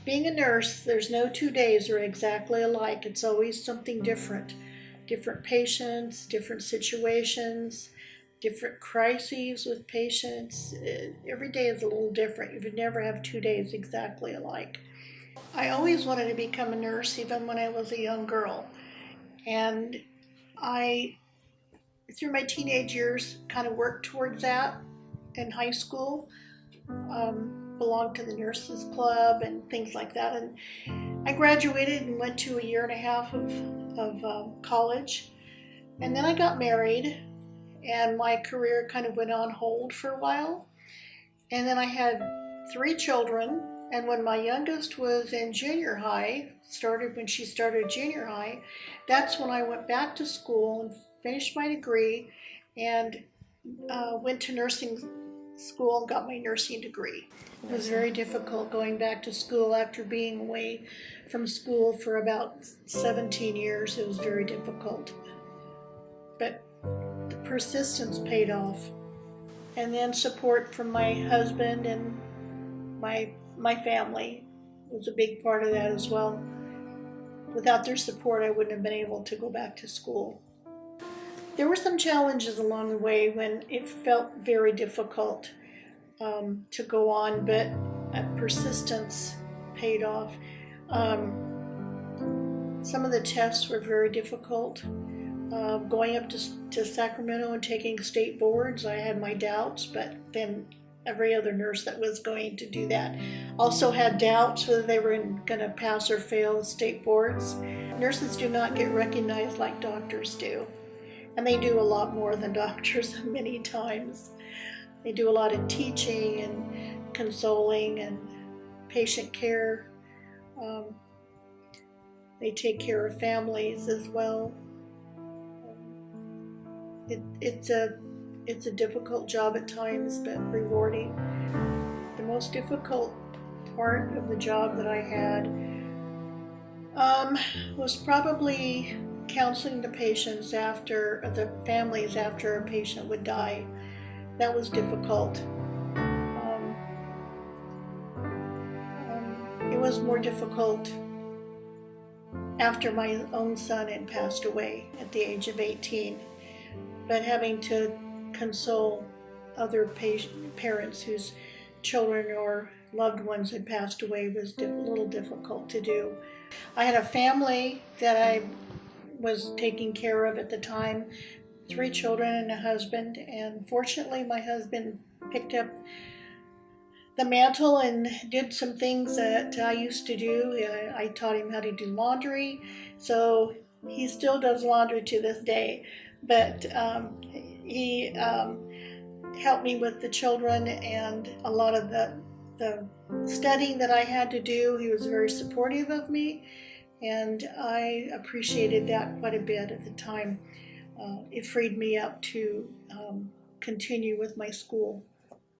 Being a nurse, there's no 2 days are exactly alike. It's always something different. Different patients, different situations, different crises with patients. Every day is a little different. You would never have 2 days exactly alike. I always wanted to become a nurse, even when I was a young girl. And I, through my teenage years, kind of worked towards that in high school. Belonged to the nurses club and things like that. And I graduated and went to a year and a half of college. And then I got married, and my career kind of went on hold for a while. And then I had 3 children. And when my youngest was in junior high, when she started junior high, that's when I went back to school and finished my degree and went to nursing school and got my nursing degree. It was very difficult going back to school after being away from school for about 17 years. It was very difficult. But the persistence paid off. And then support from my husband and my family was a big part of that as well. Without their support, I wouldn't have been able to go back to school. There were some challenges along the way when it felt very difficult to go on, but persistence paid off. Some of the tests were very difficult. Going up to Sacramento and taking state boards, I had my doubts, but then every other nurse that was going to do that also had doubts whether they were going to pass or fail state boards. Nurses do not get recognized like doctors do, and they do a lot more than doctors many times. They do a lot of teaching and consoling and patient care. They take care of families as well. It's a difficult job at times, but rewarding. The most difficult part of the job that I had was probably counseling the families after a patient would die. That was difficult. It was more difficult after my own son had passed away at the age of 18. But having to console other parents whose children or loved ones had passed away was a little difficult to do. I had a family that I was taking care of at the time, 3 children and a husband, and fortunately my husband picked up the mantle and did some things that I used to do. I taught him how to do laundry, so he still does laundry to this day, but he helped me with the children and a lot of the studying that I had to do. He was very supportive of me, and I appreciated that quite a bit at the time. It freed me up to continue with my school.